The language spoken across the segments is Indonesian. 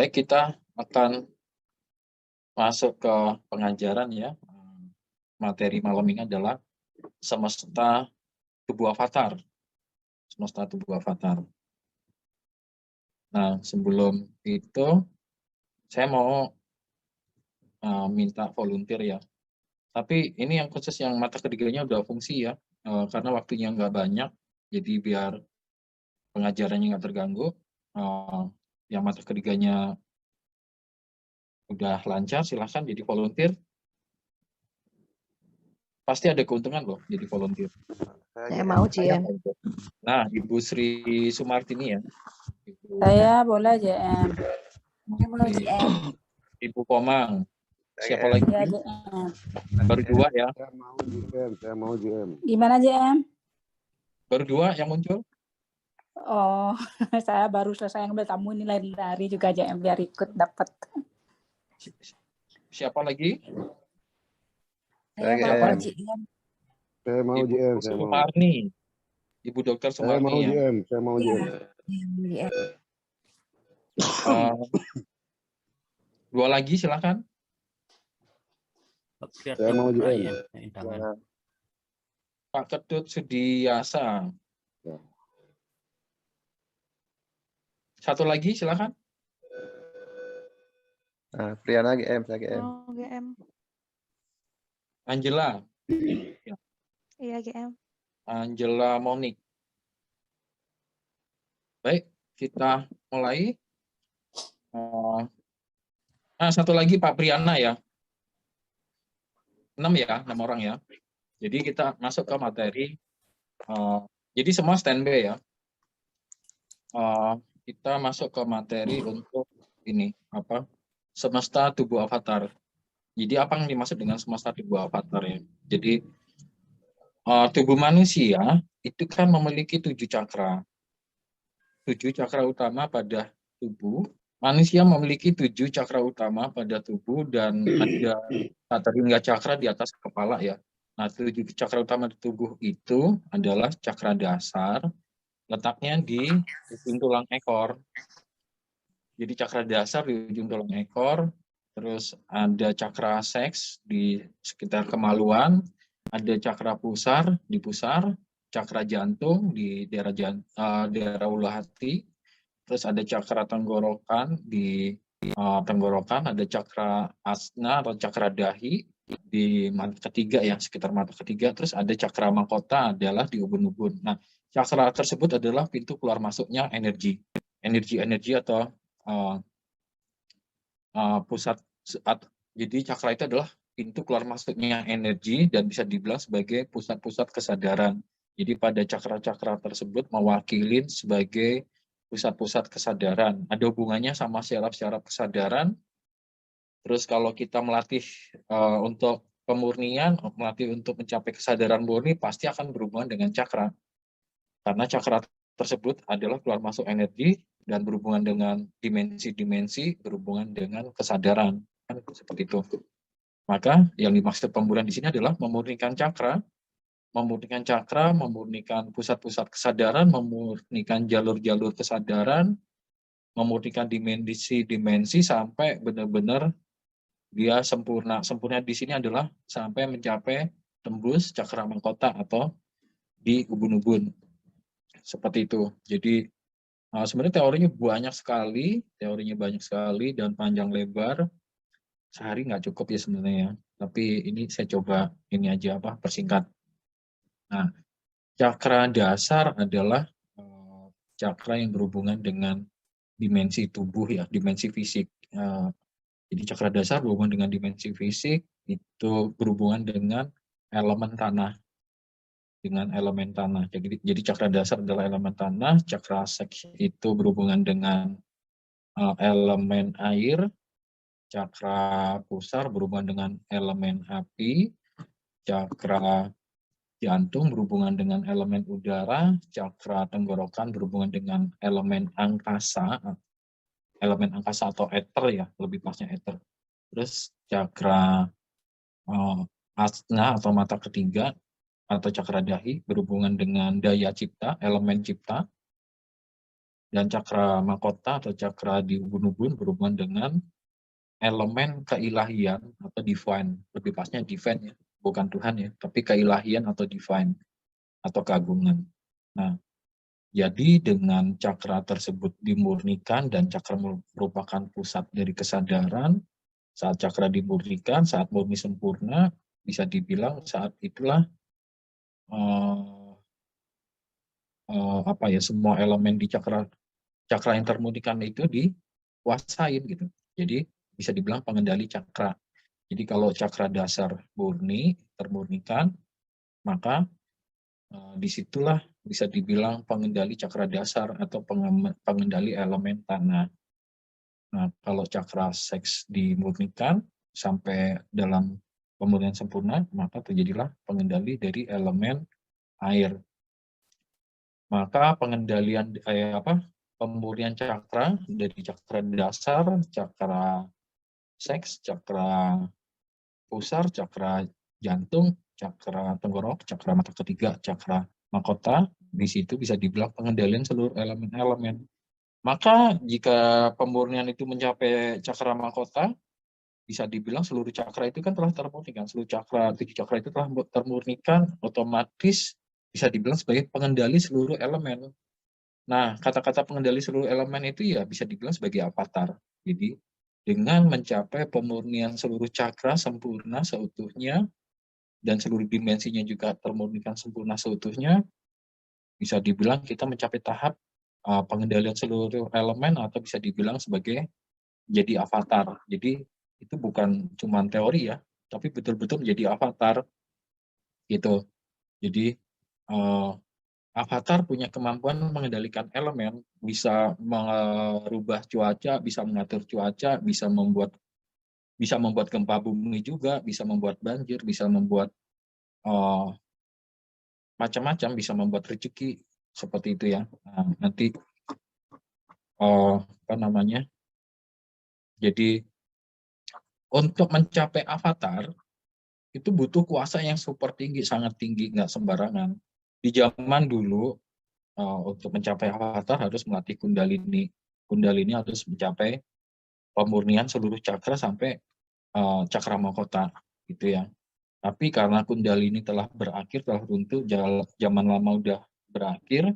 Baik, kita akan masuk ke pengajaran ya. Materi malam ini adalah semesta tubuh avatar. Semesta tubuh avatar. Nah, sebelum itu saya mau minta volunteer ya. Tapi ini yang khusus yang mata ketiganya udah fungsi ya. Karena waktunya nggak banyak, jadi biar pengajarannya nggak terganggu. Yang mata ketiganya udah lancar, silahkan jadi volunteer. Pasti ada keuntungan loh jadi volunteer. Saya mau JM. Nah, Ibu Sri Sumartini ya. Saya boleh JM. Saya mau JM. Ibu Komang. Siapa lagi? Ya JM. Baru dua ya. Saya mau JM. Gimana JM? Baru dua yang muncul. Oh, saya baru selesai ngambil tamu ini lain hari juga JM biar ikut dapat. Siapa lagi? Saya mau JM. Saya mau Ibu JM. Saya mau. Sumarni. Ibu Dokter Saya mau Sumarni ya. JM. Saya mau JM. Dua lagi silakan. Saya mau JM. Pak Ketut Sudiasa. Satu lagi silakan. Priana GM, saya GM. Oh, GM. Angela. Iya, GM. Angela Monik. Baik, kita mulai. Satu lagi Pak Priana ya. 6 ya, 6 orang ya. Jadi kita masuk ke materi. Jadi semua standby ya. Kita masuk ke materi untuk ini apa? Semesta tubuh avatar. Jadi apa yang dimaksud dengan semesta tubuh avatar ya? Jadi tubuh manusia itu kan memiliki 7 cakra. 7 cakra utama pada tubuh. Manusia memiliki 7 cakra utama pada tubuh dan ada hingga cakra di atas kepala ya. Nah, 7 cakra utama di tubuh itu adalah cakra dasar, letaknya di ujung tulang ekor. Jadi cakra dasar di ujung tulang ekor, terus ada cakra seks di sekitar kemaluan, ada cakra pusar di pusar, cakra jantung di daerah ulu hati, terus ada cakra tenggorokan di tenggorokan, ada cakra asna atau cakra dahi di mata ketiga ya, sekitar mata ketiga, terus ada cakra mahkota adalah di ubun-ubun. Nah, cakra tersebut adalah pintu keluar masuknya energi atau pusat. Jadi cakra itu adalah pintu keluar masuknya energi dan bisa dibilang sebagai pusat-pusat kesadaran. Jadi pada cakra-cakra tersebut mewakili sebagai pusat-pusat kesadaran. Ada hubungannya sama syaraf-syaraf kesadaran. Terus kalau kita melatih untuk pemurnian, melatih untuk mencapai kesadaran murni, pasti akan berhubungan dengan cakra. Karena cakra tersebut adalah keluar masuk energi dan berhubungan dengan dimensi-dimensi, berhubungan dengan kesadaran. Kan seperti itu. Maka yang dimaksud pemurnian di sini adalah memurnikan cakra, memurnikan pusat-pusat kesadaran, memurnikan jalur-jalur kesadaran, memurnikan dimensi-dimensi sampai benar-benar dia sempurna. Sempurna di sini adalah sampai mencapai tembus cakra mahkota atau di ubun-ubun. Seperti itu. Jadi sebenarnya teorinya banyak sekali dan panjang lebar. Sehari nggak cukup ya sebenarnya. Tapi ini saya coba ini aja persingkat. Nah, cakra dasar adalah cakra yang berhubungan dengan dimensi tubuh ya, dimensi fisik. Jadi cakra dasar berhubungan dengan dimensi fisik, itu berhubungan dengan elemen tanah. Jadi cakra dasar adalah elemen tanah, cakra seks itu berhubungan dengan elemen air, cakra pusar berhubungan dengan elemen api, cakra jantung berhubungan dengan elemen udara, cakra tenggorokan berhubungan dengan elemen angkasa atau ether ya, lebih pasnya ether. Terus cakra asna atau mata ketiga atau cakra dahi berhubungan dengan daya cipta, elemen cipta. Dan cakra mahkota atau cakra di ubun-ubun berhubungan dengan elemen keilahian atau divine. Lebih pasnya divine ya, bukan Tuhan ya, tapi keilahian atau divine atau keagungan. Nah, jadi dengan cakra tersebut dimurnikan dan cakra merupakan pusat dari kesadaran, saat cakra dimurnikan, saat murni sempurna, bisa dibilang saat itulah semua elemen di cakra yang termurnikan itu dikuasain gitu. Jadi bisa dibilang pengendali cakra. Jadi kalau cakra dasar murni, termurnikan, maka disitulah bisa dibilang pengendali cakra dasar atau pengendali elemen tanah. Nah, kalau cakra seks dimurnikan sampai dalam pemurnian sempurna, maka terjadilah pengendali dari elemen air. Maka pengendalian pemurnian cakra dari cakra dasar, cakra seks, cakra pusar, cakra jantung, cakra tenggorok, cakra mata ketiga, cakra mahkota, di situ bisa dibilang pengendalian seluruh elemen-elemen. Maka jika pemurnian itu mencapai cakra mahkota, bisa dibilang seluruh cakra itu kan telah termurnikan. Seluruh cakra, 7 cakra itu telah termurnikan, otomatis bisa dibilang sebagai pengendali seluruh elemen. Nah, kata-kata pengendali seluruh elemen itu ya bisa dibilang sebagai avatar. Jadi, dengan mencapai pemurnian seluruh cakra sempurna seutuhnya, dan seluruh dimensinya juga termurnikan sempurna seutuhnya, bisa dibilang kita mencapai tahap pengendalian seluruh elemen atau bisa dibilang sebagai jadi avatar. Jadi itu bukan cuma teori ya, tapi betul-betul menjadi avatar gitu. Jadi avatar punya kemampuan mengendalikan elemen, bisa merubah cuaca, bisa mengatur cuaca, bisa membuat gempa bumi juga, bisa membuat banjir, bisa membuat macam-macam, bisa membuat rezeki seperti itu ya. Nah, nanti jadi untuk mencapai avatar itu butuh kuasa yang super tinggi, sangat tinggi, nggak sembarangan. Di zaman dulu untuk mencapai avatar harus melatih kundalini. Kundalini harus mencapai pemurnian seluruh cakra sampai cakra mahkota gitu ya. Tapi karena kundalini telah berakhir, telah runtuh, zaman lama udah berakhir,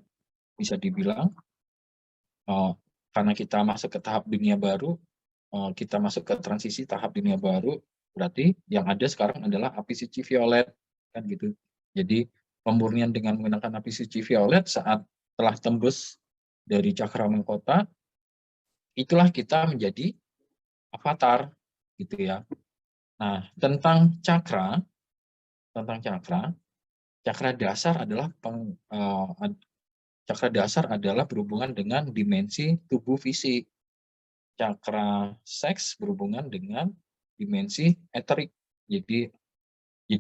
bisa dibilang karena kita masuk ke tahap dunia baru, kita masuk ke transisi tahap dunia baru, berarti yang ada sekarang adalah api suci violet kan gitu. Jadi pemurnian dengan menggunakan api suci violet saat telah tembus dari cakra mahkota, itulah kita menjadi avatar gitu ya. Nah, tentang cakra dasar adalah berhubungan dengan dimensi tubuh fisik. Cakra seks berhubungan dengan dimensi eterik. Jadi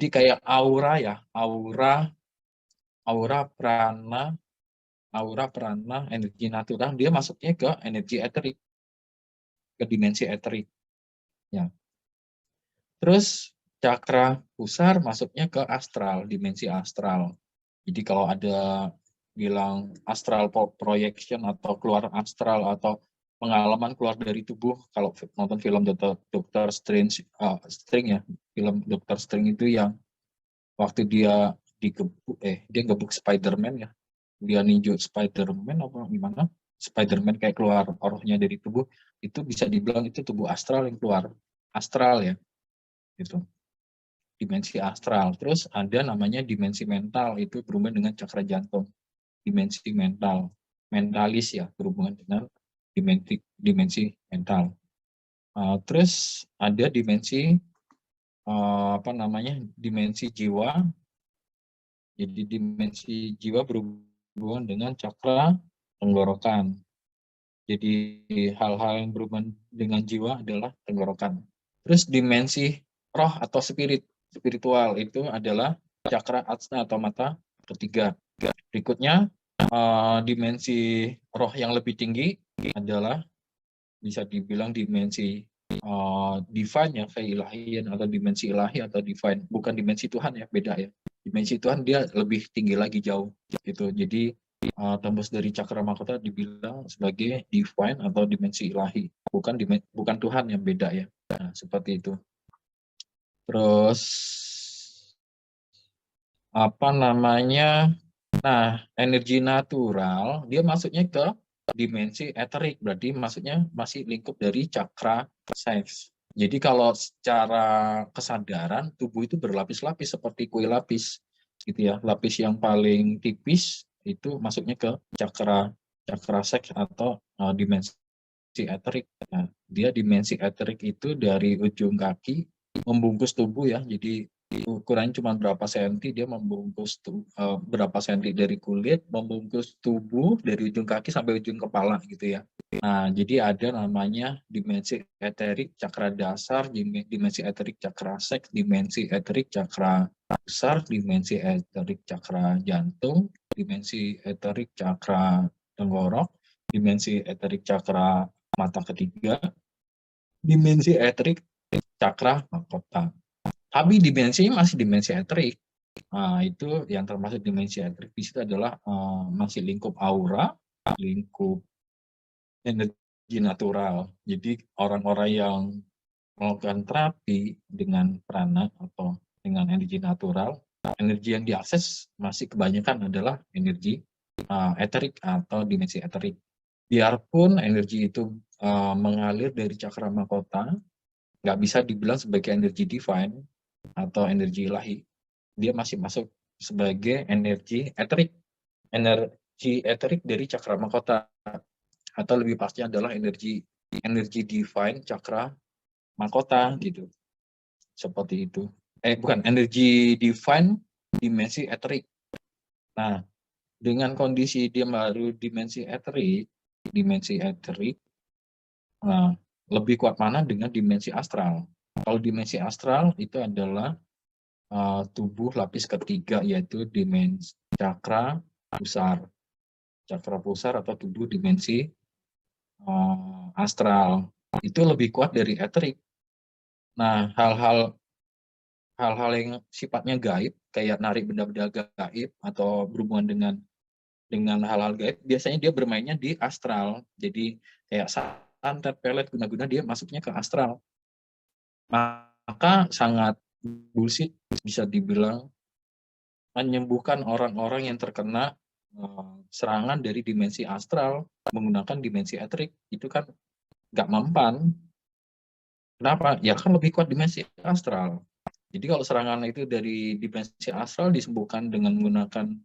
kayak aura ya, aura prana, energi natural, dia masuknya ke energi eterik, ke dimensi eterik. Ya. Terus cakra pusar masuknya ke astral, dimensi astral. Jadi kalau ada bilang astral projection atau keluar astral atau pengalaman keluar dari tubuh, kalau nonton film Dr. Strange, String ya, film Dr. String itu yang waktu dia gebuk Spider-Man ya, dia ninju Spider-Man apa gimana, Spider-Man kayak keluar rohnya dari tubuh, itu bisa dibilang itu tubuh astral yang keluar, astral ya, gitu. Dimensi astral. Terus ada namanya dimensi mental, itu berhubungan dengan cakra jantung. Dimensi mental, mentalis ya, berhubungan dengan dimensi mental. Terus ada dimensi dimensi jiwa. Jadi dimensi jiwa berhubungan dengan cakra tenggorokan. Jadi hal-hal yang berhubungan dengan jiwa adalah tenggorokan. Terus dimensi roh atau spiritual itu adalah cakra ajna atau mata ketiga. Berikutnya dimensi roh yang lebih tinggi adalah bisa dibilang dimensi divine ya, keilahian atau dimensi ilahi atau divine, bukan dimensi Tuhan ya, beda ya. Dimensi Tuhan dia lebih tinggi lagi jauh gitu. Jadi tembus dari cakra mahkota dibilang sebagai divine atau dimensi ilahi, bukan Tuhan, yang beda ya. Nah, seperti itu. Terus apa namanya? Nah, energi natural dia masuknya ke dimensi eterik, berarti masuknya masih lingkup dari cakra seks. Jadi kalau secara kesadaran tubuh itu berlapis-lapis seperti kue lapis, gitu ya. Lapis yang paling tipis itu masuknya ke cakra seks atau dimensi eterik. Nah, dia dimensi eterik itu dari ujung kaki membungkus tubuh ya. Jadi ukurannya cuma berapa senti, dia membungkus berapa senti dari kulit, membungkus tubuh dari ujung kaki sampai ujung kepala gitu ya. Nah, jadi ada namanya dimensi eterik cakra dasar, dimensi eterik cakra seks, dimensi eterik cakra besar, dimensi eterik cakra jantung, dimensi eterik cakra tenggorok, dimensi eterik cakra mata ketiga, dimensi eterik cakra mahkota. Tapi dimensinya masih dimensi eterik. Nah, itu yang termasuk dimensi eterik di situ adalah masih lingkup aura, lingkup energi natural. Jadi orang-orang yang melakukan terapi dengan prana atau dengan energi natural, energi yang diakses masih kebanyakan adalah energi eterik atau dimensi eterik. Biarpun energi itu mengalir dari cakra mahkota, nggak bisa dibilang sebagai energi divine atau energi ilahi. Dia masih masuk sebagai energi eterik. Energi eterik dari cakra mahkota, atau lebih pasti adalah energi divine cakra mahkota gitu. Seperti itu. Bukan, energi divine dimensi eterik. Nah, dengan kondisi dia baru dimensi eterik, lebih kuat mana dengan dimensi astral. Kalau dimensi astral itu adalah tubuh lapis ketiga, yaitu dimensi cakra pusar atau tubuh dimensi astral. Itu lebih kuat dari eterik. Nah, hal-hal yang sifatnya gaib, kayak narik benda-benda gaib atau berhubungan dengan hal-hal gaib, biasanya dia bermainnya di astral. Jadi kayak santet, pelet, guna-guna dia masuknya ke astral. Maka sangat bullshit bisa dibilang menyembuhkan orang-orang yang terkena serangan dari dimensi astral menggunakan dimensi eterik. Itu kan nggak mempan. Kenapa? Ya kan lebih kuat dimensi astral. Jadi kalau serangan itu dari dimensi astral disembuhkan dengan menggunakan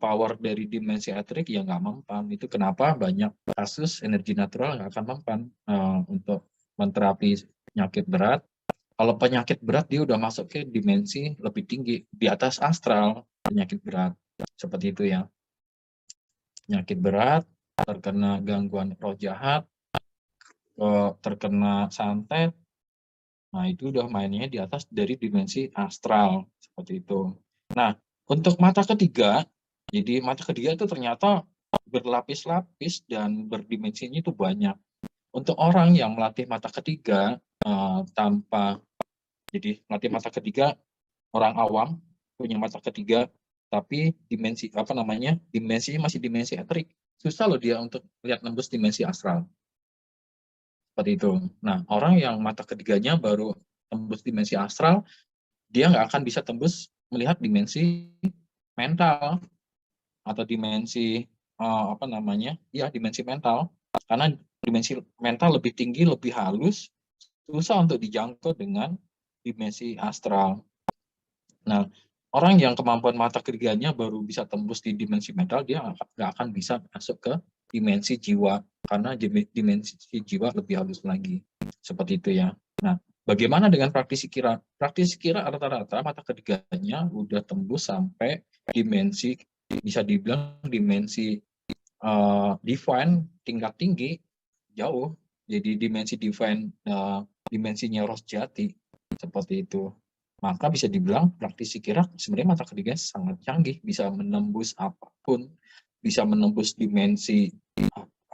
power dari dimensi eterik, ya nggak mempan. Itu kenapa banyak kasus energi natural nggak akan mempan untuk menterapi penyakit berat. Kalau penyakit berat dia udah masuk ke dimensi lebih tinggi, di atas astral penyakit berat. Seperti itu ya. Penyakit berat, terkena gangguan roh jahat, terkena santet, nah itu udah mainnya di atas dari dimensi astral. Seperti itu. Nah, untuk mata ketiga, jadi mata ketiga itu ternyata berlapis-lapis dan berdimensinya itu banyak. Untuk orang yang melatih mata ketiga jadi melatih mata ketiga, orang awam punya mata ketiga, tapi dimensinya masih dimensi eterik. Susah loh dia untuk lihat nembus dimensi astral. Seperti itu. Nah, orang yang mata ketiganya baru tembus dimensi astral, dia nggak akan bisa tembus melihat dimensi mental atau dimensi dimensi mental, karena dimensi mental lebih tinggi, lebih halus, susah untuk dijangkau dengan dimensi astral. Nah, orang yang kemampuan mata ketiganya baru bisa tembus di dimensi mental, dia nggak akan bisa masuk ke dimensi jiwa, karena dimensi jiwa lebih halus lagi. Seperti itu ya. Nah, bagaimana dengan praktisi kira? Praktisi kira rata-rata mata ketiganya udah tembus sampai dimensi, bisa dibilang dimensi divine tingkat tinggi, jauh. Jadi dimensi divine, dimensinya roh sejati. Seperti itu. Maka bisa dibilang praktisi kira sebenarnya mata ketiga sangat canggih, bisa menembus apapun, bisa menembus dimensi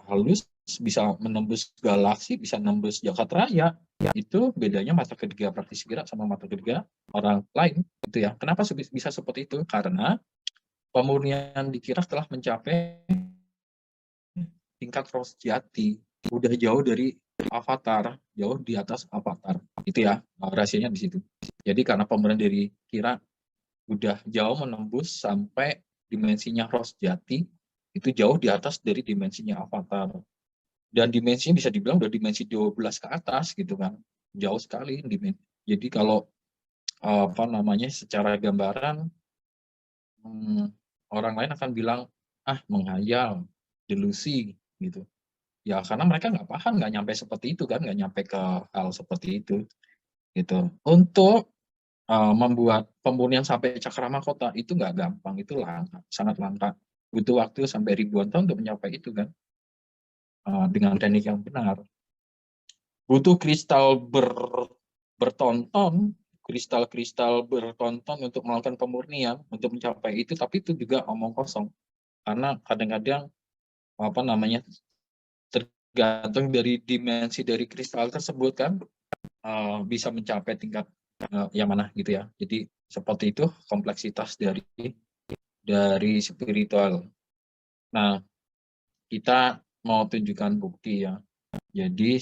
halus, bisa menembus galaksi, bisa menembus jagat raya. Itu bedanya mata ketiga praktisi kira sama mata ketiga orang lain, gitu ya. Kenapa bisa seperti itu? Karena pemurnian di Kira telah mencapai tingkat roh sejati, udah jauh dari avatar, jauh di atas avatar. Itu ya rahasianya di situ. Jadi karena pemurnian dari Kira udah jauh menembus sampai dimensinya roh sejati, itu jauh di atas dari dimensinya avatar. Dan dimensinya bisa dibilang udah dimensi 12 ke atas gitu kan. Jauh sekali dimensi. Jadi kalau apa namanya secara gambaran orang lain akan bilang menghayal, delusi gitu. Ya karena mereka nggak paham, nggak nyampe seperti itu kan, nggak nyampe ke hal seperti itu gitu. Untuk membuat pemurnian sampai cakra mahkota itu nggak gampang, itu langka, sangat langka. Butuh waktu sampai ribuan tahun untuk mencapai itu kan, dengan teknik yang benar. Butuh bertonton, kristal-kristal bertonton untuk melakukan pemurnian, untuk mencapai itu, tapi itu juga omong kosong. Karena kadang-kadang apa namanya tergantung dari dimensi dari kristal tersebut kan, bisa mencapai tingkat yang mana gitu ya. Jadi seperti itu kompleksitas dari spiritual. Nah, kita mau tunjukkan bukti ya. Jadi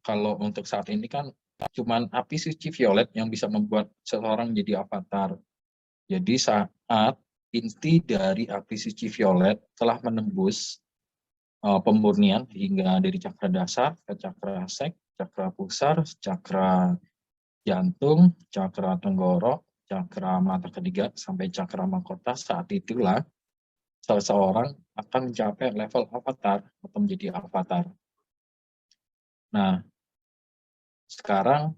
kalau untuk saat ini kan cuman api suci violet yang bisa membuat seseorang jadi avatar. Jadi saat inti dari api suci violet telah menembus pemurnian hingga dari cakra dasar ke cakra sek, cakra pusar, cakra jantung, cakra tenggorok, cakra mata ketiga, sampai cakra mahkota, saat itulah seseorang akan mencapai level avatar atau menjadi avatar. Nah, sekarang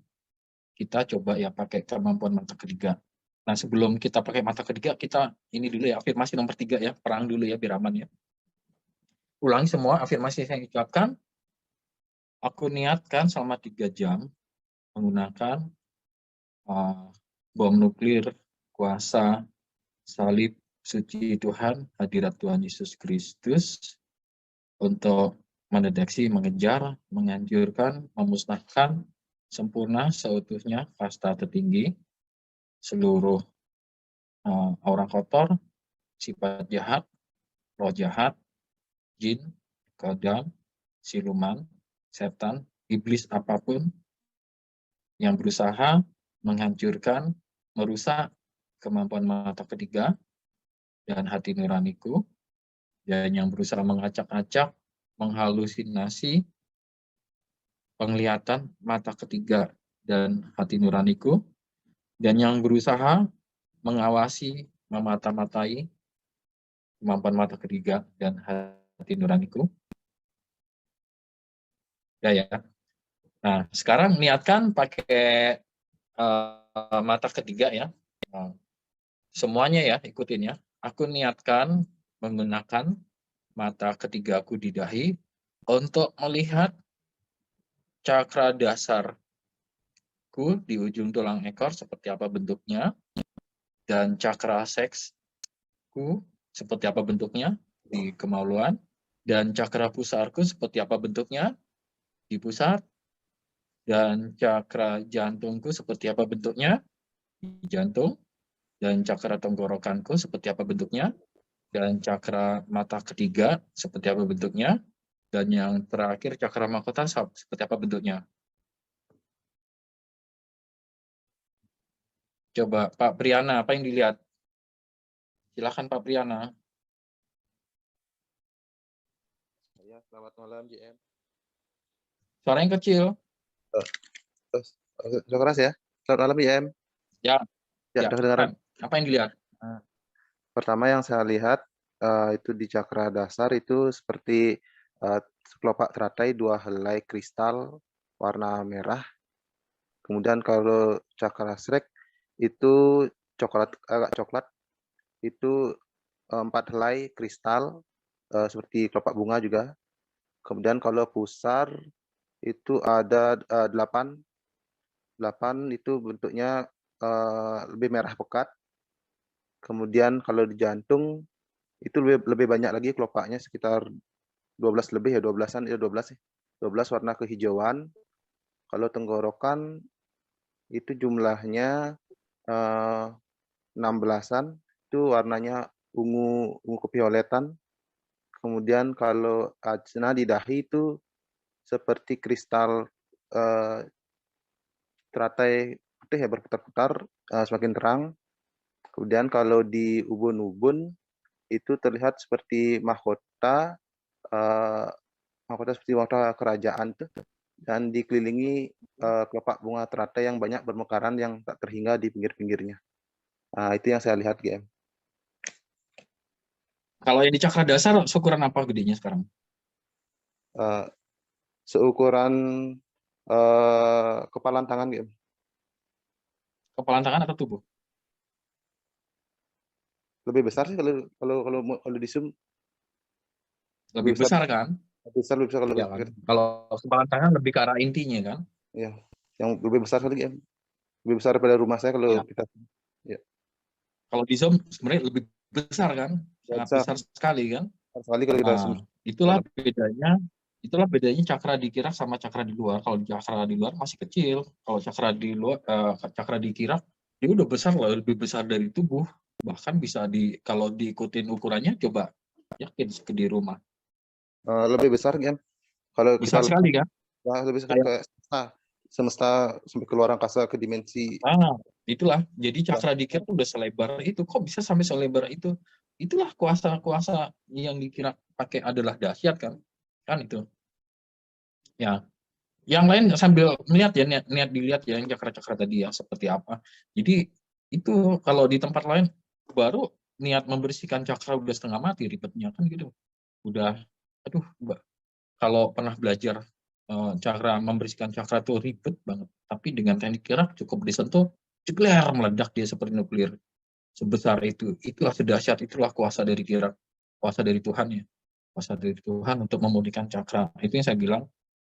kita coba ya pakai kemampuan mata ketiga. Nah, sebelum kita pakai mata ketiga, kita ini dulu ya, afirmasi nomor 3 ya, perang dulu ya, biar aman ya. Ulangi semua afirmasi yang saya ucapkan. Aku niatkan selama 3 jam menggunakan bom nuklir, kuasa, salib, suci Tuhan, hadirat Tuhan Yesus Kristus, untuk mendeteksi, mengejar, menghancurkan, memusnahkan sempurna seutuhnya kasta tertinggi, seluruh aura kotor, sifat jahat, roh jahat, jin, kodam, siluman, setan, iblis apapun yang berusaha menghancurkan, merusak kemampuan mata ketiga dan hati nuraniku, dan yang berusaha mengacak-acak, menghalusinasi penglihatan mata ketiga dan hati nuraniku, dan yang berusaha mengawasi, memata-matai kemampuan mata ketiga dan hati nuraniku. Ya. Nah, sekarang niatkan pakai mata ketiga ya. Semuanya ya, ikutin ya. Aku niatkan menggunakan mata ketigaku di dahi untuk melihat cakra dasarku di ujung tulang ekor seperti apa bentuknya, dan cakra seksku seperti apa bentuknya di kemaluan, dan cakra pusarku seperti apa bentuknya di pusat, dan cakra jantungku seperti apa bentuknya di jantung, dan cakra tenggorokanku seperti apa bentuknya, dan cakra mata ketiga seperti apa bentuknya, dan yang terakhir cakra mahkota seperti apa bentuknya. Coba Pak Priyana, apa yang dilihat? Silakan Pak Priyana. Ya, selamat malam JM. Suara yang kecil. Sudah keras ya. Selamat malam JM. Ya, Ya, kedengaran. apa yang dilihat? Pertama yang saya lihat itu di cakra dasar itu seperti kelopak teratai 2 helai kristal warna merah. Kemudian kalau cakra srek itu agak coklat, itu 4 helai kristal seperti kelopak bunga juga. Kemudian kalau pusar itu ada 8 itu bentuknya lebih merah pekat. Kemudian kalau di jantung itu lebih banyak lagi kelopaknya, sekitar 12 lebih ya, 12-an ya, 12 warna kehijauan. Kalau tenggorokan itu jumlahnya 16-an, itu warnanya ungu kevioletan. Kemudian kalau ajna di dahi itu seperti kristal teratai putih ya, berputar-putar, semakin terang. Kemudian kalau di ubun-ubun itu terlihat seperti mahkota, seperti mahkota kerajaan tuh, dan dikelilingi kelopak bunga teratai yang banyak bermekaran yang tak terhingga di pinggir-pinggirnya. Nah, itu yang saya lihat, GM. Kalau yang di cakra dasar, seukuran apa gedenya sekarang? Seukuran kepalan tangan, GM. Kepalan tangan atau tubuh? Lebih besar sih kalau di zoom. Lebih besar kan? Lebih besar kalau Ya kan? Kalau kepalan tangan lebih ke arah intinya kan? ya, yang lebih besar kali, GM. Lebih besar daripada rumah saya kalau Ya. kita. Ya. Kalau di zoom sebenarnya lebih besar kan? Sangat besar sekali kan? Sekali kalau kita zoom. Itulah bedanya cakra di kirak sama cakra di luar. Kalau cakra di luar masih kecil. Kalau cakra di luar, cakra di kirak dia udah besar loh, lebih besar dari tubuh. Bahkan bisa kalau diikutin ukurannya, coba yakin di rumah. Lebih besar, GM. Kalau Besar kita sekali kan? ya, lebih besar kayak semesta sampai keluar angkasa ke dimensi. Itulah. Jadi cakra di kirak udah selebar itu. Kok bisa sampai selebar itu? Itulah kuasa-kuasa yang dikira pakai adalah dahsyat kan? Kan itu. Ya. Yang lain sambil melihat ya, niat dilihat ya yang cakra-cakra tadi ya seperti apa. Jadi itu kalau di tempat lain baru niat membersihkan cakra udah setengah mati ribetnya kan gitu. Udah aduh, kalau pernah belajar cakra, membersihkan cakra itu ribet banget. Tapi dengan teknik kirak cukup disentuh, jekler meledak dia seperti nuklir. Sebesar itu. Itulah sedahsyat, itulah kuasa dari kirak, kuasa dari Tuhan ya. Kuasa dari Tuhan untuk memulihkan cakra. Itu yang saya bilang,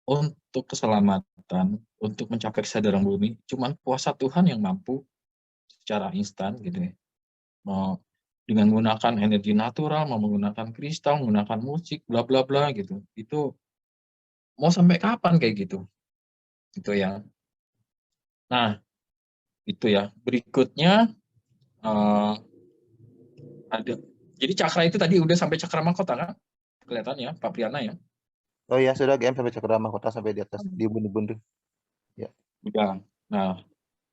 untuk keselamatan, untuk mencapai kesadaran bumi, cuman kuasa Tuhan yang mampu secara instan gitu ya. Dengan menggunakan energi natural, menggunakan kristal, menggunakan musik, bla bla bla gitu. Itu mau sampai kapan kayak gitu? Itu ya. Nah, itu ya. Berikutnya ada. Jadi cakra itu tadi udah sampai cakra mahkota kan? Kelihatan ya, Pak Priana ya. Oh iya, sudah, GM, sampai cakra mahkota sampai di atas di ubun-ubun tuh. Ya. Udah. Nah,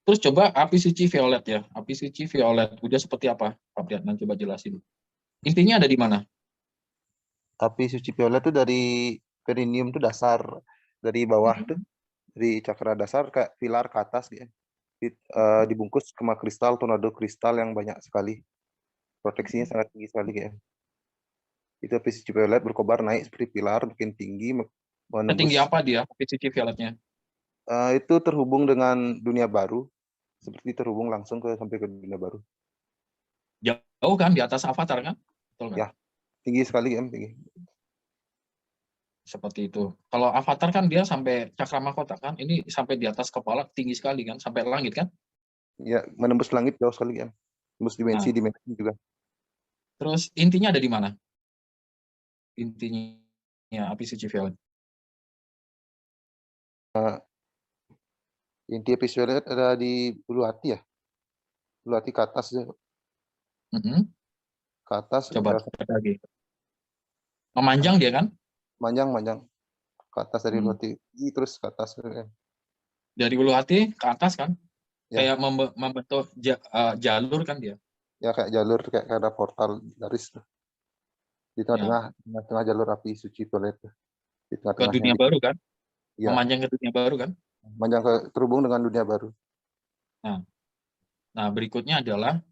terus coba api suci violet ya. Api suci violet udah seperti apa? Pak Priana coba jelasin. Intinya ada di mana? Api suci violet tuh dari perineum tuh dasar, dari bawah tuh, dari cakra dasar kayak pilar ke atas gitu. Dibungkus kema kristal, tornado kristal yang banyak sekali. Proteksinya sangat tinggi sekali, GM. Itu api suci violet berkobar naik seperti pilar, makin tinggi, menembus. Tinggi apa dia api suci violetnya? Itu terhubung dengan dunia baru, seperti terhubung langsung sampai ke dunia baru. Jauh kan di atas avatar kan? Betul kan? Ya, tinggi sekali, GM, tinggi. Seperti itu. Kalau avatar kan dia sampai cakra mahkota kan, ini sampai di atas kepala tinggi sekali kan, sampai langit kan? Ya, menembus langit jauh sekali, GM. Tembus dimensi juga. Terus intinya ada di mana? Intinya api suci violet. Inti api violet ada di bulu hati ya. Bulu hati ke atas ya. Ke atas. Coba lagi. Memanjang dia kan? Manjang. Ke atas dari bulu hati. Terus ke atas. Dari bulu hati ke atas kan? Ya. Kayak membentuk jalur kan dia? Ya, kayak jalur, kayak ada portal garis tuh. Di tengah-tengah jalur api suci violet tuh. Di tengah-tengahnya. Ke dunia baru kan? Ya. Memanjang ke dunia baru kan? Terhubung dengan dunia baru. Nah, berikutnya adalah,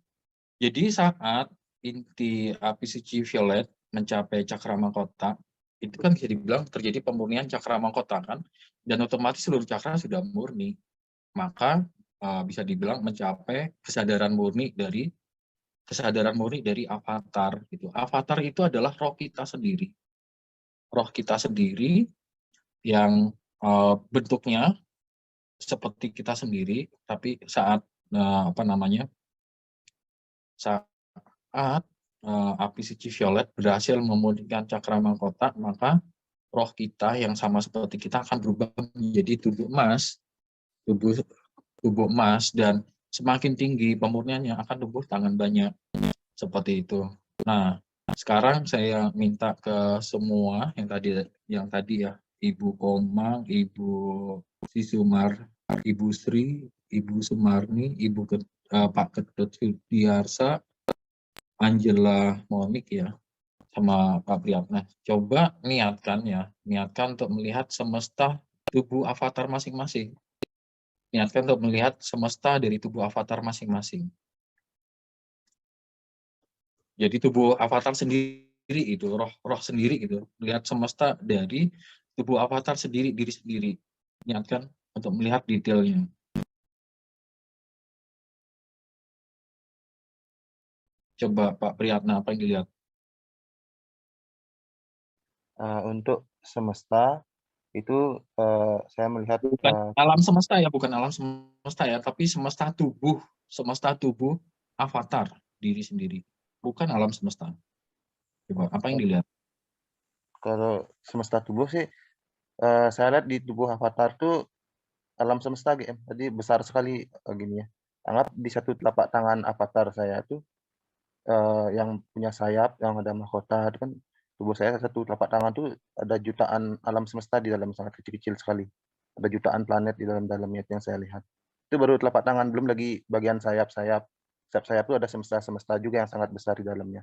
jadi saat inti api suci violet mencapai cakra mahkota, itu kan bisa dibilang terjadi pemurnian cakra mahkota kan, dan otomatis seluruh cakra sudah murni. Maka bisa dibilang mencapai kesadaran murni dari avatar gitu. Avatar itu adalah roh kita sendiri. Roh kita sendiri yang bentuknya seperti kita sendiri, tapi saat api suci violet berhasil memurnikan cakra mahkota, maka roh kita yang sama seperti kita akan berubah menjadi tubuh emas, dan semakin tinggi pemurniannya akan tumbuh tangan banyak. Seperti itu. Nah, sekarang saya minta ke semua yang tadi ya, Ibu Komang, Ibu Sisumar, Ibu Sri, Ibu Sumarni, Pak Ketut Sudiarsa, Angela Monik ya, sama Pak Priyatna. Coba niatkan untuk melihat semesta tubuh avatar masing-masing. Niatkan untuk melihat semesta dari tubuh avatar masing-masing. Jadi tubuh avatar sendiri itu, roh sendiri gitu. Melihat semesta dari tubuh avatar sendiri, diri sendiri. Niatkan untuk melihat detailnya. Coba Pak Priyatna, apa yang dilihat? Untuk semesta itu saya melihat Bukan alam semesta ya, bukan alam semesta ya, tapi semesta tubuh avatar diri sendiri. Bukan alam semesta. Coba, apa yang dilihat? kalau semesta tubuh sih saya lihat di tubuh avatar tuh alam semesta GM. Jadi besar sekali gini ya. Anggap di satu telapak tangan avatar saya tuh yang punya sayap, yang ada mahkota itu kan tubuh saya satu telapak tangan tuh ada jutaan alam semesta di dalam, sangat kecil-kecil sekali. Ada jutaan planet di dalamnya yang saya lihat. Itu baru telapak tangan, belum lagi bagian sayap-sayap. Sayap-sayap itu ada semesta-semesta juga yang sangat besar di dalamnya.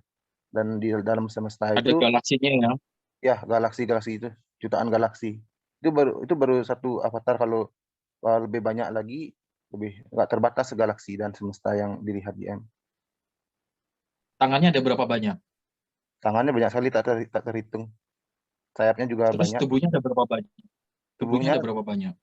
Dan di dalam semesta Ada itu galaksinya ya. ya galaksi-galaksi itu, jutaan galaksi. Itu baru satu avatar. Kalau lebih banyak lagi, lebih nggak terbatas galaksi dan semesta yang dilihat GM. Tangannya ada berapa banyak? Tangannya banyak sekali, tak terhitung. Sayapnya juga Terus banyak. tubuhnya ada berapa banyak? Tubuhnya Tubuhnya ada berapa banyak?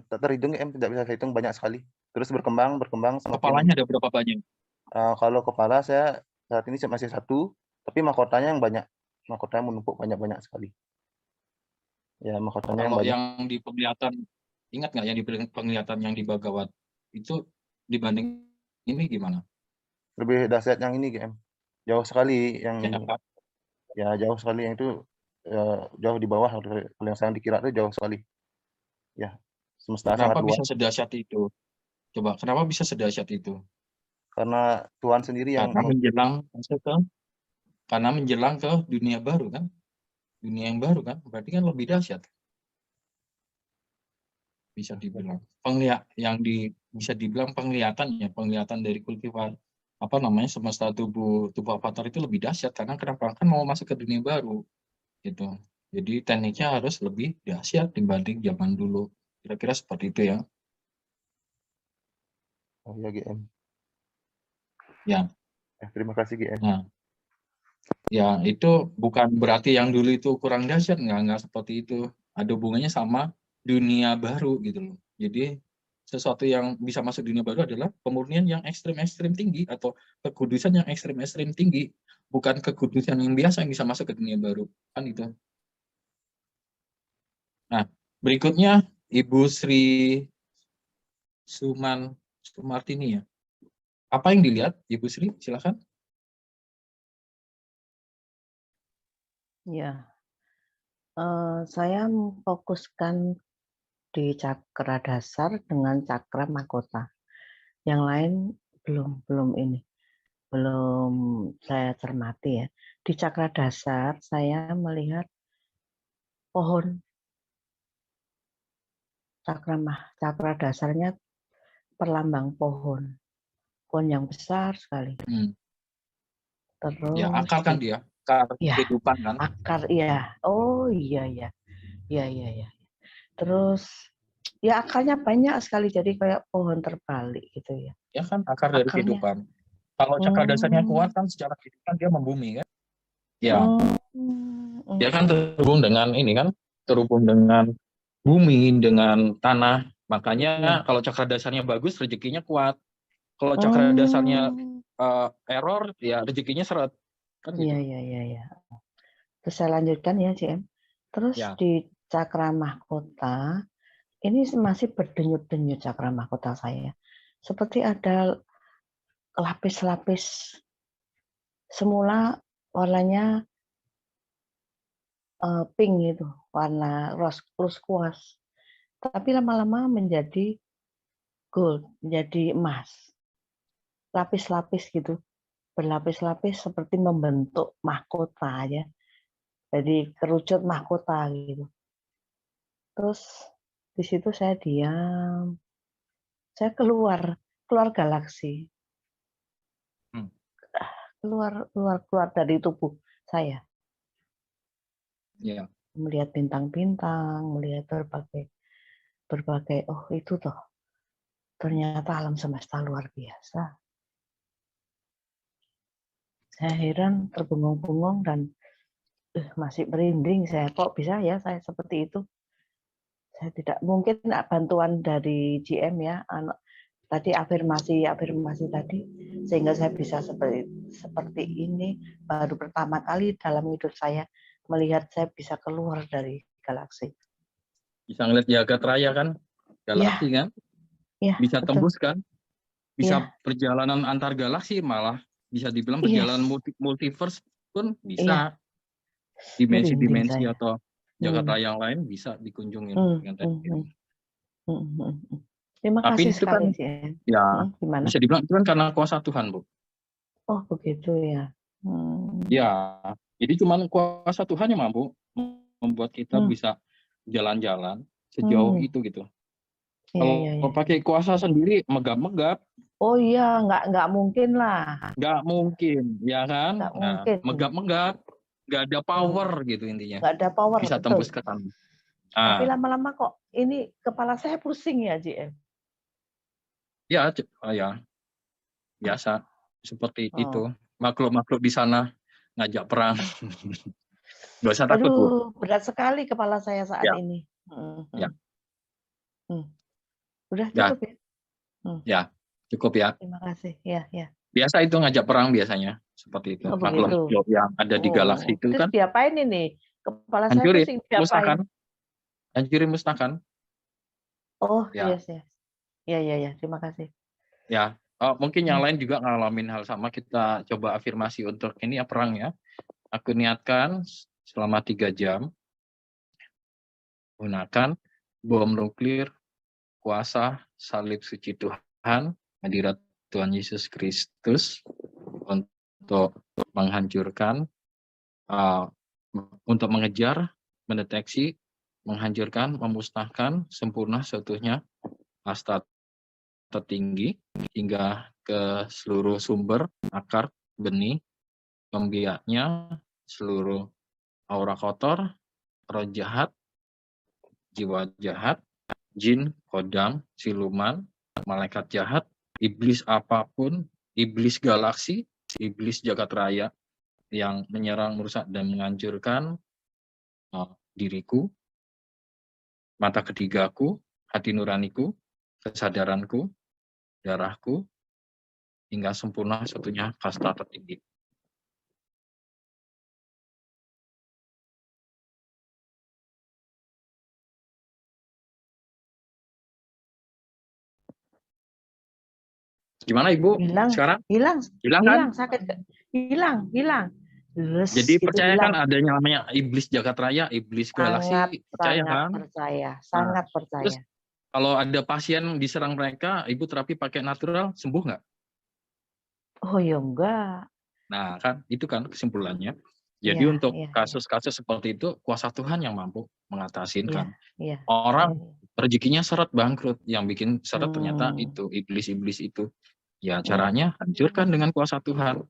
tak terhitung GM, tidak bisa saya hitung, banyak sekali. Terus berkembang semakin. Kepalanya ada berapa banyak? Kalau kepala saya saat ini masih satu, tapi mahkotanya yang banyak. Mahkotanya menumpuk banyak-banyak sekali. Ya, mahkotanya yang Kalau banyak. yang di penglihatan, ingat nggak yang di penglihatan yang di Bhagawat itu dibanding ini gimana? Lebih dahsyat yang ini GM. Jauh sekali yang Ya, ini. Pak? Ya, jauh sekali yang itu, jauh di bawah. Kalau yang saya dikira itu jauh sekali. Ya, semesta sangat Kenapa luas. bisa sedahsyat itu? Coba, kenapa bisa sedahsyat itu? Karena Tuhan sendiri yang Karena menjelang ke dunia baru kan? Dunia yang baru kan? Berarti kan lebih dahsyat. Bisa dibilang bisa dibilang penglihatan dari kultivar semesta tubuh avatar itu lebih dahsyat karena kenapa kan mau masuk ke dunia baru gitu. Jadi tekniknya harus lebih dahsyat dibanding zaman dulu. Kira-kira seperti itu ya. Oh ya GM. Ya. Terima kasih GM. Nah, ya itu bukan berarti yang dulu itu kurang dahsyat, nggak seperti itu. Ada hubungannya sama dunia baru gitu loh. Jadi sesuatu yang bisa masuk dunia baru adalah pemurnian yang ekstrim-ekstrim tinggi atau kekudusan yang ekstrim-ekstrim tinggi, bukan kekudusan yang biasa yang bisa masuk ke dunia baru kan itu. Nah, berikutnya Ibu Sri Sumartini ya. Apa yang dilihat Ibu Sri? Silakan. Ya, saya memfokuskan di cakra dasar dengan cakra mahkota. Yang lain belum saya cermati ya. Di cakra dasar saya melihat pohon. Cakra dasarnya perlambang pohon yang besar sekali. Terus Ya, akar kan dia, akar kehidupan kan. Akar, iya. Oh iya. Terus ya akarnya banyak sekali, jadi kayak pohon terbalik gitu ya. Ya kan, akar dari kehidupan. Kalau cakra dasarnya kuat kan secara kehidupan dia membumi kan. Ya. Dia kan terhubung dengan ini kan, terhubung dengan bumi, dengan tanah. Makanya kalau cakra dasarnya bagus, rezekinya kuat. Kalau cakra dasarnya error, ya rezekinya seret. Kan gitu. Iya. Terus saya lanjutkan ya, CM. Terus di cakra mahkota, ini masih berdenyut-denyut cakra mahkota saya. Seperti ada lapis-lapis. Semula warnanya pink itu, warna rose quartz. Tapi lama-lama menjadi gold, menjadi emas. Lapis-lapis gitu. berlapis-lapis seperti membentuk mahkota ya. Jadi kerucut mahkota gitu. Terus di situ saya diam. Saya keluar galaksi. Keluar dari tubuh saya. Ya. Melihat bintang-bintang, melihat berbagai oh itu toh. Ternyata alam semesta luar biasa. Saya heran, terbengong-bengong dan masih merinding saya. Kok bisa ya saya seperti itu? Saya tidak mungkin bantuan dari GM ya, tadi afirmasi tadi, sehingga saya bisa seperti ini. Baru pertama kali dalam hidup saya melihat saya bisa keluar dari galaksi. Bisa ngeliat jagat raya kan, galaksi kan, Ya, bisa betul. tembus kan, bisa Ya. perjalanan antar galaksi, malah bisa dibilang perjalanan multiverse pun bisa. Dimensi-dimensi atau jagat raya yang lain bisa dikunjungin dengan tadi. Terima Tapi kasih itu sekali, kan ya gimana? bisa dibilang itu kan karena kuasa Tuhan, Bu. Oh begitu ya. Ya, jadi cuma kuasa Tuhan yang mampu membuat kita bisa jalan-jalan sejauh itu gitu. Kalau pakai kuasa sendiri megap-megap. Oh iya, nggak mungkin lah. Nggak mungkin, ya kan? Nggak Nah, mungkin. megap-megap, nggak ada power gitu intinya. Nggak ada power, bisa betul. tembus ke sana. Tapi lama-lama kok ini kepala saya pusing ya, GM. Ya, ya. Biasa seperti itu. Makhluk-makhluk di sana ngajak perang. Nggak usah takut, Bu. Berat sekali kepala saya saat ini. Ya. Udah cukup ya? Ya, cukup ya. Terima kasih. Ya. Biasa itu ngajak perang biasanya. Seperti itu. Oh, makhluk yang ada di galaksi itu kan. Terus diapain ini? Kepala saya hancurin, pusing, diapain? Musnahkan. Oh, ya. Yes. Ya. Terima kasih. Ya. Mungkin yang lain juga ngalamin hal sama. Kita coba afirmasi untuk ini ya, perang ya. Aku niatkan selama 3 jam gunakan bom nuklir, kuasa salib suci Tuhan, hadirat Tuhan Yesus Kristus untuk menghancurkan, untuk mengejar, mendeteksi, menghancurkan, memusnahkan sempurna seutuhnya kasta tertinggi hingga ke seluruh sumber, akar, benih, pembiaknya, seluruh aura kotor, roh jahat, jiwa jahat, jin, kodam, siluman, malaikat jahat, iblis apapun, iblis galaksi, iblis jagat raya yang menyerang, merusak, dan menghancurkan diriku, mata ketigaku, hati nuraniku, kesadaranku, darahku, hingga sempurna satunya kasta tertinggi. Gimana Ibu sekarang? Hilang kan? Sakit. Hilang. Jadi percaya kan adanya namanya iblis jagat raya, iblis galaksi, percaya kan? Sangat percaya. Terus kalau ada pasien diserang mereka, Ibu terapi pakai natural, sembuh nggak? Oh ya enggak. Nah kan, itu kan kesimpulannya. Jadi untuk kasus-kasus seperti itu, kuasa Tuhan yang mampu mengatasi kan. Orang rezekinya seret bangkrut, yang bikin seret ternyata itu, iblis-iblis itu. Ya caranya hancurkan dengan kuasa Tuhan.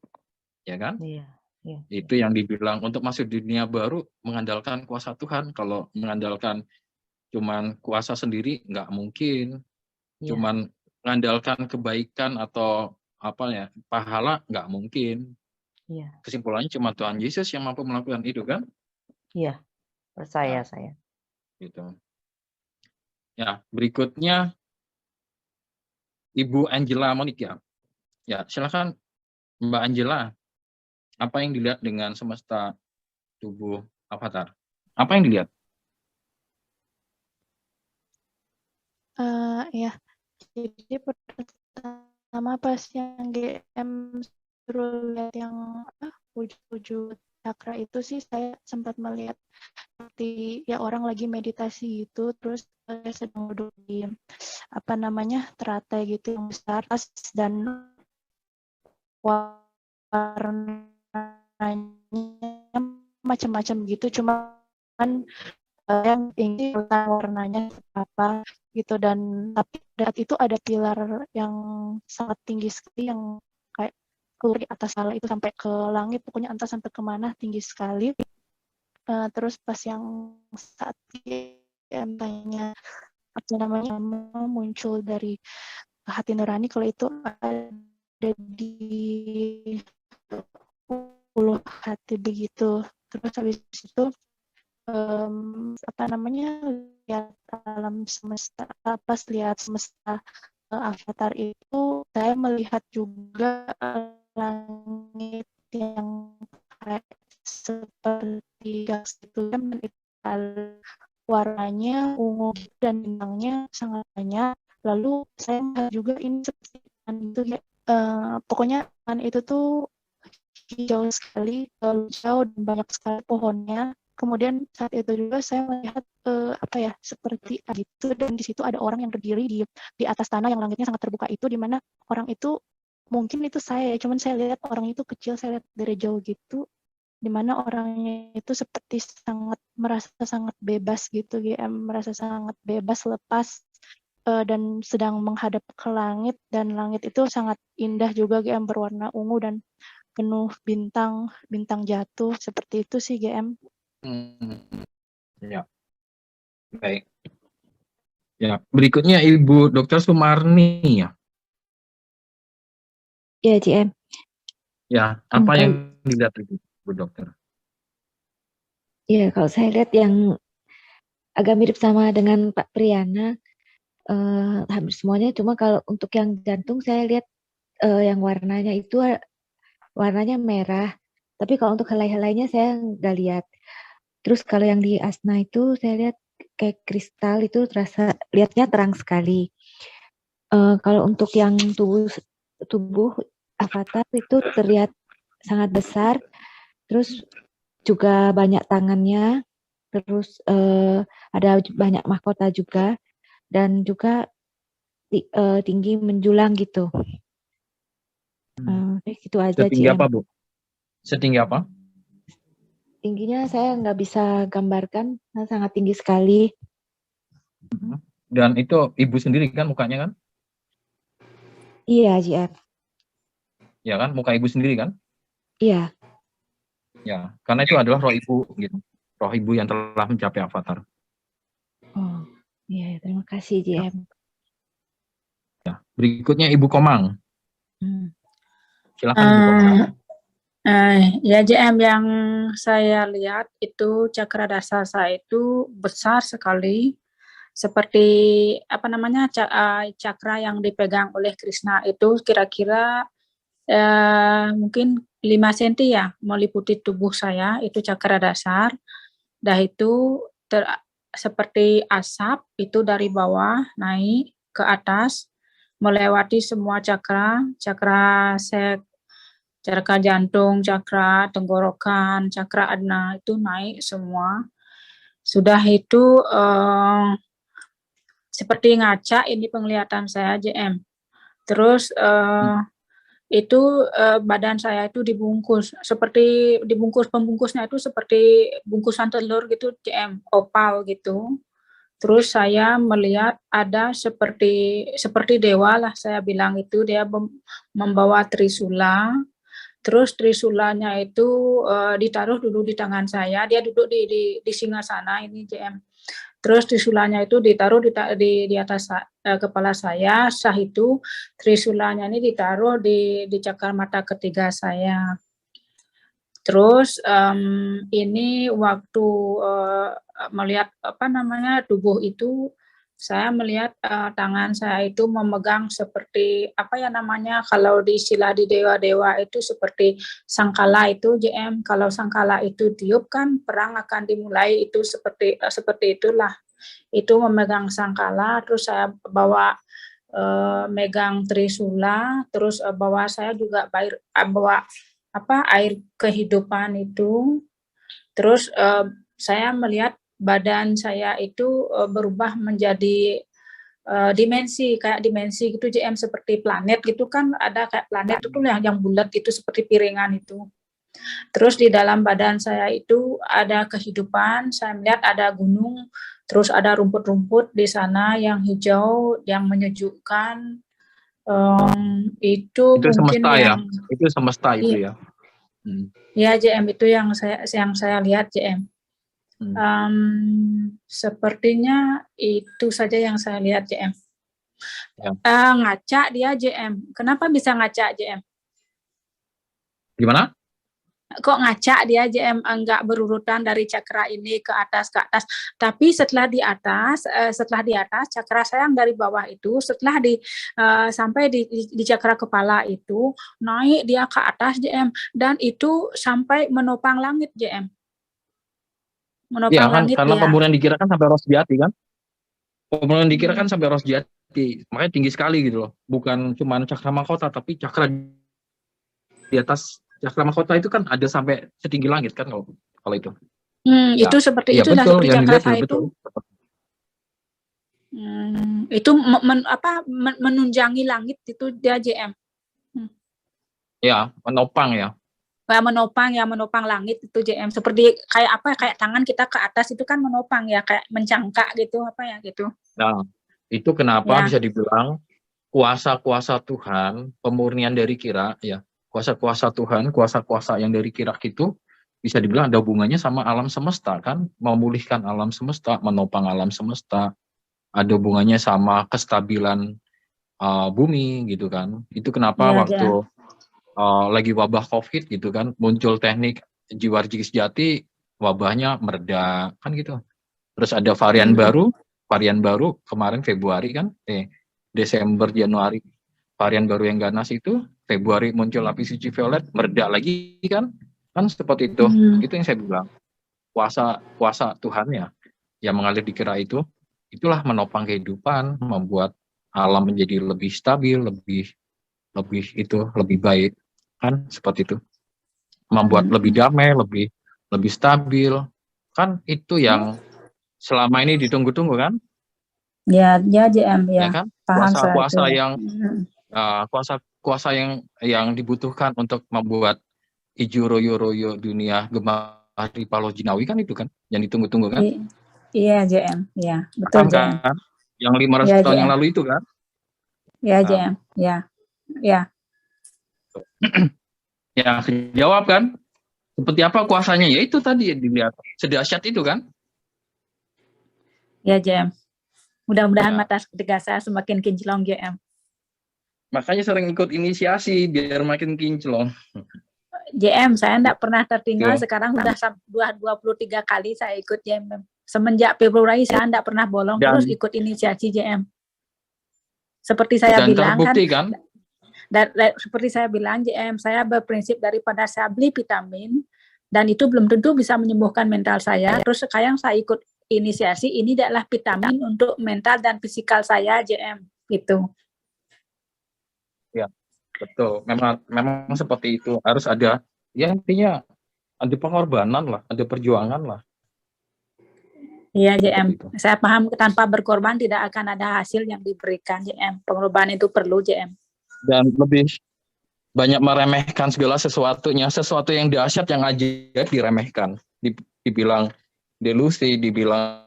Ya kan? Itu yang dibilang untuk masuk dunia baru mengandalkan kuasa Tuhan. Kalau mengandalkan cuman kuasa sendiri nggak mungkin. Cuman mengandalkan kebaikan atau pahala nggak mungkin. Kesimpulannya cuma Tuhan Yesus yang mampu melakukan itu kan? Iya, percaya saya. Gitu. Ya, berikutnya Ibu Angela Monica. Ya, silakan Mbak Angela. Apa yang dilihat dengan semesta tubuh avatar? Apa yang dilihat? Ya, jadi pertama pas yang GM suruh lihat yang wujud cakra itu sih, saya sempat melihat seperti ya orang lagi meditasi gitu, terus saya sedang duduk di teratai gitu yang besar dan warnanya macam-macam gitu, cuman yang ingin warnanya apa gitu, dan tapi itu ada pilar yang sangat tinggi sekali yang kayak keluar di atas kepala itu sampai ke langit, pokoknya entah sampai kemana, tinggi sekali. Terus pas yang saat tanya apa namanya muncul dari hati nurani, kalau itu ada di 10 hati begitu. Terus habis itu apa namanya lihat alam semesta, pas lihat semesta avatar itu saya melihat juga langit yang kayak seperti gas itu, dan itu warnanya ungu dan bintangnya sangat banyak. Lalu saya melihat juga ini seperti itu ya, pokoknya itu tuh hijau sekali, hijau dan banyak sekali pohonnya. Kemudian saat itu juga saya melihat apa ya, seperti itu, dan di situ ada orang yang berdiri di atas tanah yang langitnya sangat terbuka itu, di mana orang itu mungkin itu saya ya, cuman saya lihat orang itu kecil, saya lihat dari jauh gitu, di mana orangnya itu seperti merasa sangat bebas gitu, merasa sangat bebas, lepas, dan sedang menghadap ke langit, dan langit itu sangat indah juga, berwarna ungu dan penuh bintang jatuh, seperti itu sih GM. Ya, baik. Ya, berikutnya Ibu Dr. Sumarni ya. Ya, GM. Ya, apa yang dilihat Ibu Dokter? Ya, kalau saya lihat yang agak mirip sama dengan Pak Priyana, hampir semuanya. Cuma kalau untuk yang jantung saya lihat yang warnanya itu warnanya merah. Tapi kalau untuk helai-helainya saya nggak lihat. Terus kalau yang di Asna itu saya lihat kayak kristal, itu terasa lihatnya terang sekali. Kalau untuk yang tubuh avatar itu terlihat sangat besar, terus juga banyak tangannya, terus ada banyak mahkota juga, dan juga tinggi menjulang gitu. Itu aja. Setinggi GM. apa, Bu? Setinggi apa? Tingginya saya nggak bisa gambarkan, sangat tinggi sekali. Dan itu Ibu sendiri kan mukanya kan? Iya, GM. Ya kan, muka Ibu sendiri kan? Iya. Ya, karena itu adalah roh Ibu gitu. Roh Ibu yang telah mencapai avatar. Oh, iya, terima kasih GM. Ya, berikutnya Ibu Komang. Silakan Ibu Komang. Ya JM, yang saya lihat itu cakra dasar saya itu besar sekali, seperti apa namanya cakra yang dipegang oleh Krishna itu kira-kira mungkin 5 cm ya, meliputi tubuh saya, itu cakra dasar. Dah itu seperti asap itu dari bawah naik ke atas, melewati semua cakra jantung, cakra tenggorokan, cakra adna, itu naik semua. Sudah itu seperti ngaca ini penglihatan saya JM. Terus itu badan saya itu dibungkus, seperti pembungkusnya itu seperti bungkusan telur gitu JM, opal gitu. Terus saya melihat ada seperti dewa lah, saya bilang itu dia membawa trisula. Terus trisulanya itu ditaruh dulu di tangan saya, dia duduk di singgasana ini JM. Terus trisulanya itu ditaruh di atas kepala saya, sah itu trisulanya ini ditaruh di cakar mata ketiga saya. Terus ini waktu melihat tubuh itu, saya melihat tangan saya itu memegang seperti kalau di istilah di dewa-dewa itu seperti sangkala itu JM. Kalau sangkala itu tiup kan perang akan dimulai, itu seperti itulah. Itu memegang sangkala, terus saya bawa megang trisula, terus bawa saya juga bawa air kehidupan itu. Terus saya melihat badan saya itu berubah menjadi dimensi, kayak dimensi gitu JM, seperti planet gitu kan, ada kayak planet itu yang bulat itu seperti piringan itu. Terus di dalam badan saya itu ada kehidupan, saya melihat ada gunung, terus ada rumput-rumput di sana yang hijau, yang menyejukkan. Itu mungkin semesta ya, yang itu semesta itu iya. ya. Hmm. Ya JM, itu yang saya lihat JM. Sepertinya itu saja yang saya lihat JM. Ya. Ngaca dia JM. Kenapa bisa ngaca JM? Gimana? Kok ngaca dia JM, enggak berurutan dari cakra ini ke atas, tapi setelah di atas cakra saya yang dari bawah itu, setelah sampai di cakra kepala itu naik dia ke atas JM, dan itu sampai menopang langit JM. Menopang Ya kan, langit karena dia. pembunuhan dikira kan sampai Rosjati kan. Pembunuhan dikira kan sampai Rosjati, makanya tinggi sekali gitu loh. Bukan cuma cakra mahkota, tapi cakra di atas cakra mahkota itu kan ada sampai setinggi langit kan kalau itu. Ya. Itu seperti Ya, itu, betul, seperti yang cakra dilihat saya betul. Itu menunjangi langit itu dia JM. Ya, menopang ya. Menopang langit itu JM, seperti kayak tangan kita ke atas itu kan menopang ya, kayak mencangkak gitu gitu. Nah, itu kenapa Ya. bisa dibilang kuasa-kuasa Tuhan, pemurnian dari kira ya. Kuasa-kuasa Tuhan, kuasa-kuasa yang dari kira itu bisa dibilang ada hubungannya sama alam semesta kan, memulihkan alam semesta, menopang alam semesta. Ada hubungannya sama kestabilan bumi gitu kan. Itu kenapa Ya, waktu lagi wabah COVID gitu kan, muncul teknik Jiwarji Sejati, wabahnya mereda kan gitu. Terus ada varian baru kemarin Februari kan, Desember Januari, varian baru yang ganas itu, Februari muncul lapis hijau violet, mereda lagi kan seperti itu. Itu yang saya bilang, kuasa Tuhan ya, yang mengalir di kira itu, itulah menopang kehidupan, membuat alam menjadi lebih stabil, lebih baik kan, seperti itu, membuat lebih damai, lebih stabil kan, itu yang selama ini ditunggu-tunggu kan. Ya JM ya kan, paham kuasa-kuasa saya yang kuasa yang dibutuhkan untuk membuat ijo royo dunia gemari Palo Jinawi kan, itu kan yang ditunggu-tunggu kan. Iya JM, ya betul JM. Kan, yang 500 tahun yang lalu itu kan. Ya JM, ya. Ya, jawab kan. Seperti apa kuasanya? Ya itu tadi dilihat. Sedahsyat itu kan. Ya JM. Mudah-mudahan mata ketiga saya semakin kinclong JM. Makanya sering ikut inisiasi biar makin kinclong. JM, saya enggak pernah tertinggal. Sekarang sudah 23 kali saya ikut JM. Semenjak Februari saya enggak pernah bolong, terus ikut inisiasi JM. Seperti saya bilang kan. Dan seperti saya bilang JM, saya berprinsip daripada saya beli vitamin dan itu belum tentu bisa menyembuhkan mental saya. Terus sekarang saya ikut inisiasi, ini adalah vitamin untuk mental dan fisikal saya JM gitu. Ya, betul. Memang seperti itu, harus ada ya, intinya ada pengorbanan lah, ada perjuangan lah. Iya JM, saya paham tanpa berkorban tidak akan ada hasil yang diberikan JM. Pengorbanan itu perlu JM. Dan lebih banyak meremehkan segala sesuatunya, sesuatu yang dahsyat yang ajaib diremehkan, dibilang delusi, dibilang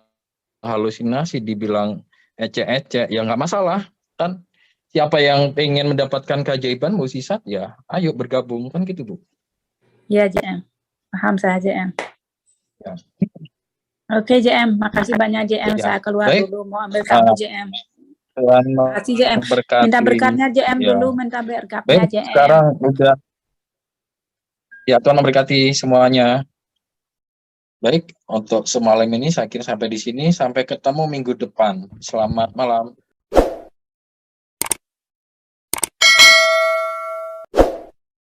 halusinasi, dibilang ecek-ecek, ya nggak masalah kan. Siapa yang ingin mendapatkan keajaiban, mukjizat, ya ayo bergabung kan gitu Bu. Ya JM, paham saya JM. Ya. Oke JM, makasih banyak JM. Ya. Saya keluar dulu mau ambil kamu JM. Terima kasih JM. Minta berkatnya JM dulu, minta berkatnya JM. Sekarang udah. Ya, Tuhan memberkati semuanya. Baik, untuk semalam ini saya kira sampai di sini. Sampai ketemu minggu depan. Selamat malam.